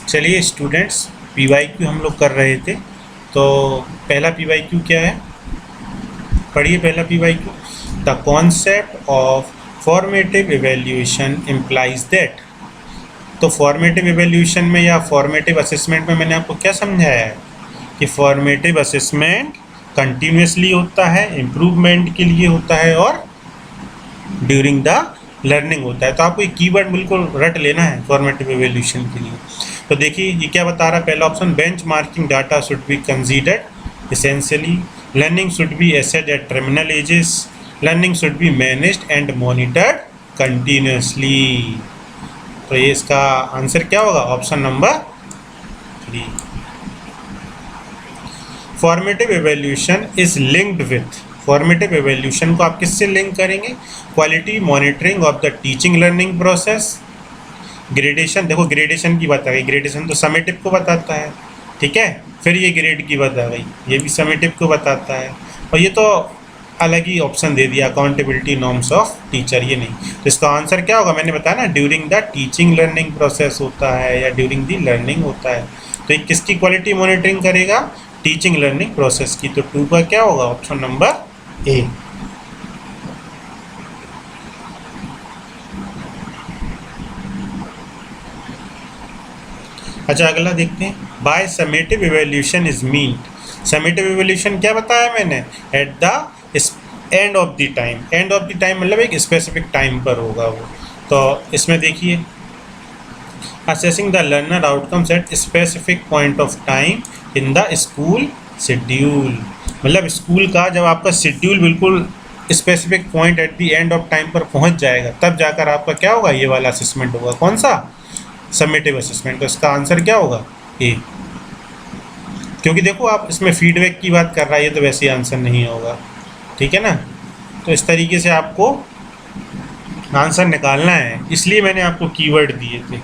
चलिए students, PYQ हम लोग कर रहे थे। तो पहला पीवाईक्यू क्या है, पढ़िए पहला PYQ. The concept of formative evaluation implies that. तो फॉर्मेटिव इवेल्यूएशन में या फॉर्मेटिव असेसमेंट में मैंने आपको क्या समझाया है कि फॉर्मेटिव असेसमेंट कंटिन्यूसली होता है, इम्प्रूवमेंट के लिए होता है और ड्यूरिंग द लर्निंग होता है। तो आपको एक कीवर्ड बिल्कुल रट लेना है फॉर्मेटिव इवेल्यूएशन के लिए। तो देखिए ये क्या बता रहा है, पहला option, benchmarking data should be considered essentially, learning should be assessed at terminal ages, learning should be managed and monitored continuously. तो ये इसका आंसर क्या होगा, option number 3। Formative evaluation is linked with, formative evaluation को आप किससे link करेंगे, quality monitoring of the teaching learning process, gradation. देखो ग्रेडेशन की बात आ गई, ग्रेडेशन तो समेटिव को बताता है, ठीक है। फिर ये ग्रेड की बात आ गई, ये भी समेटिव को बताता है। और ये तो अलग ही ऑप्शन दे दिया, अकाउंटेबिलिटी नॉर्म्स ऑफ टीचर, ये नहीं। तो इसका आंसर क्या होगा, मैंने बताया ना, during the teaching learning process होता है या ड्यूरिंग द लर्निंग होता है। तो ये किसकी क्वालिटी मॉनिटरिंग करेगा, टीचिंग लर्निंग प्रोसेस की। तो 2 का क्या होगा, ऑप्शन नंबर ए। अच्छा अगला देखते हैं, by summative evaluation is meant. Summative evaluation क्या बताया मैंने, at the end of the time. End of the time मतलब एक स्पेसिफिक टाइम पर होगा वो। तो इसमें देखिए, assessing the learner outcomes at specific point of time in the school schedule. मतलब स्कूल का जब आपका शेड्यूल बिल्कुल specific point eight the end of time पर पहुंच जाएगा, तब जाकर आपका क्या होगा, ये वाला असेसमेंट होगा। कौन सा, समेटिव असेसमेंट। तो इसका आंसर क्या होगा, ए। क्योंकि देखो आप इसमें फीडबैक की बात कर रहा है, ये तो वैसे ही आंसर नहीं होगा, ठीक है ना। तो इस तरीके से आपको आंसर निकालना है, इसलिए मैंने आपको कीवर्ड दिए थे।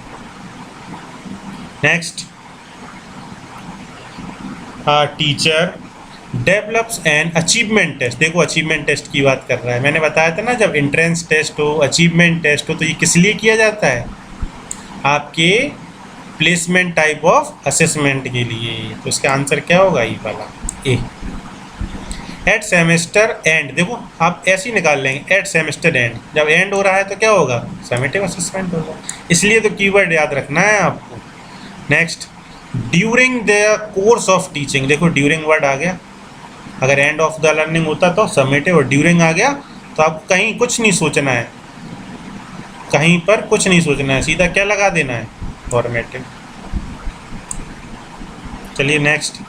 Next, teacher develops an achievement test. देखो अचीवमेंट टेस्ट की बात कर रहा है, मैंने बताया था ना, जब एंट्रेंस टेस्ट हो, अचीवमेंट टेस्ट हो, तो ये किस लिए किया जाता है, आपके प्लेसमेंट टाइप ऑफ असेसमेंट के लिए। तो इसका आंसर क्या होगा, ये वाला ए। एट सेमेस्टर एंड, देखो आप ऐसे ही निकाल लेंगे, एट सेमेस्टर एंड, जब एंड हो रहा है तो क्या होगा, समेटिव असेसमेंट होगा। इसलिए तो कीवर्ड याद रखना है आपको। Next, during the course of teaching. देखो ड्यूरिंग वर्ड आ गया, अगर एंड ऑफ द लर्निंग होता तो समेटिव, और ड्यूरिंग आ गया तो आपको कहीं कुछ नहीं सोचना है, कहीं पर कुछ नहीं सोचना है, सीधा क्या लगा देना है, फॉर्मेटिव। चलिए नेक्स्ट,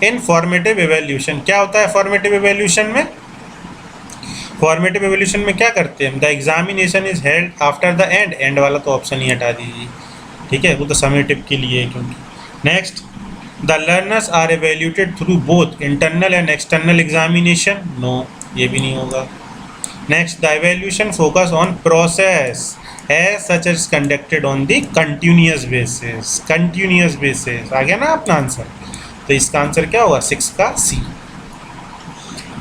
इन फॉर्मेटिव इवेल्यूशन क्या होता है, फॉर्मेटिव इवेल्यूशन में, फॉर्मेटिव इवेल्यूशन में क्या करते हैं, the examination is held after the end. And वाला तो ऑप्शन ही हटा दीजिए, ठीक है, वो तो समेटिव के लिए है क्योंकि। Next, the learners are evaluated through both internal and external examination. No, ये भी नहीं होगा। Next, the evaluation focus on process as such as conducted on the continuous basis। continuous basis आ गया ना अपना आंसर। तो इसका आंसर क्या होगा, 6 का सी।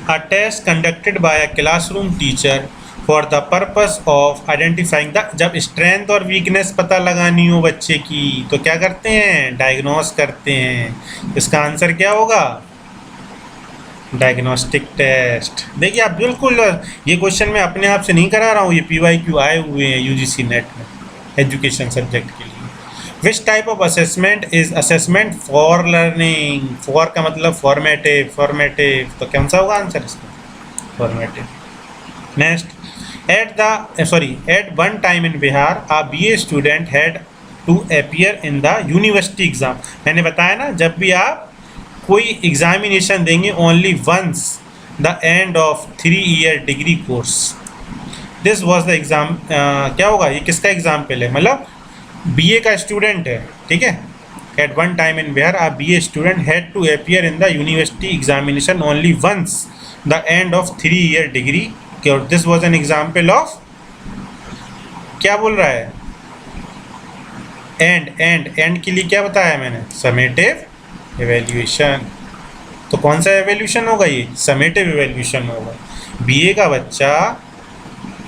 A test conducted by a classroom teacher for the purpose of identifying the, जब strength और वीकनेस पता लगानी हो बच्चे की तो क्या करते हैं, डायग्नोस करते हैं। इसका आंसर क्या होगा, डायग्नोस्टिक टेस्ट। देखिए आप बिल्कुल, ये क्वेश्चन मैं अपने आप से नहीं करा रहा हूँ, ये पीवाईक्यू आए हुए हैं यूजीसी नेट में एजुकेशन सब्जेक्ट के लिए। Which type of assessment is assessment for learning. For का मतलब फॉर्मेटिव, फॉर्मेटिव तो कौन सा होगा आंसर इसका, formative. Next, at one time in Bihar a BA student had to appear in the university exam. मैंने बताया ना, जब भी आप कोई एग्जामिनेशन देंगे only once the end of 3 year degree course. This was the exam, क्या होगा, ये किसका एग्जाम्पल है, मतलब बीए का स्टूडेंट है, ठीक है। At one time in Bihar a BA student had to appear in the university examination only once the end of 3 year degree. This was an example of, क्या बोल रहा है, एंड के लिए क्या बताया मैंने, समेटिव इवेल्यूएशन। तो कौन सा इवेल्यूशन होगा, ये समेटिव इवेल्यूशन होगा। बीए का बच्चा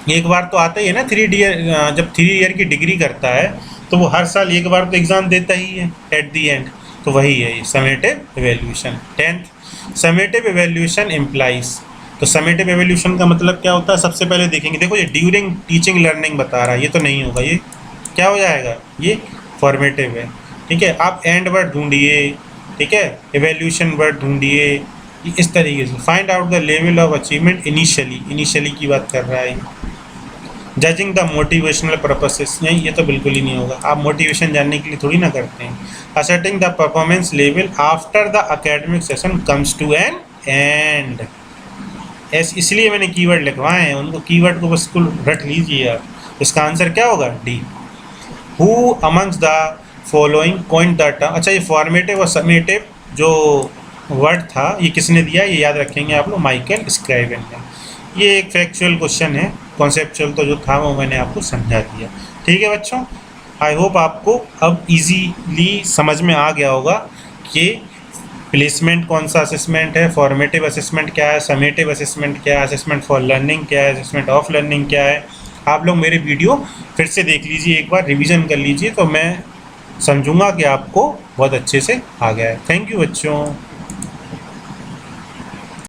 एक बार तो आता ही है ना 3 ईयर, जब 3 ईयर की डिग्री करता है तो वो हर साल एक बार तो एग्ज़ाम देता ही है एट दी एंड, तो वही है ये summative evaluation. 10th summative evaluation implies, तो समेटिव इवैल्यूएशन का मतलब क्या होता है, सबसे पहले देखेंगे। देखो ये ड्यूरिंग टीचिंग लर्निंग बता रहा है, ये तो नहीं होगा, ये क्या हो जाएगा, ये फॉर्मेटिव है, ठीक है। आप एंड वर्ड ढूंढिए, ठीक है, इवैल्यूएशन वर्ड ढूंढिए, इस तरीके से। Find out the level of achievement initially, initially की बात कर रहा है। जजिंग द मोटिवेशनल पर्पसेस, नहीं ये तो बिल्कुल ही नहीं होगा, आप मोटिवेशन जानने के लिए थोड़ी ना करते हैं। Asserting the performance level after the academic session comes to an end, इसलिए मैंने कीवर्ड लिखवाए हैं, उनको कीवर्ड को बस कुल रट लीजिए आप। इसका आंसर क्या होगा, D. Who amongst the following point the term, अच्छा ये फॉर्मेटिव और समेटिव जो वर्ड था ये किसने दिया, ये याद रखेंगे आप लोग, माइकल स्क्राइबन ने। ये एक फैक्चुअल क्वेश्चन है, कॉन्सेप्चुअल तो जो था वो मैंने आपको समझा दिया, ठीक है बच्चों। आई होप आपको अब इजीली समझ में आ गया होगा कि प्लेसमेंट कौन सा असेसमेंट है, फॉर्मेटिव असेसमेंट क्या है, समेटिव असेसमेंट क्या है, असेसमेंट फॉर लर्निंग क्या है, असेसमेंट ऑफ लर्निंग क्या है। आप लोग मेरे वीडियो फिर से देख लीजिए, एक बार रिवीजन कर लीजिए, तो मैं समझूंगा कि आपको बहुत अच्छे से आ गया है। थैंक यू बच्चों।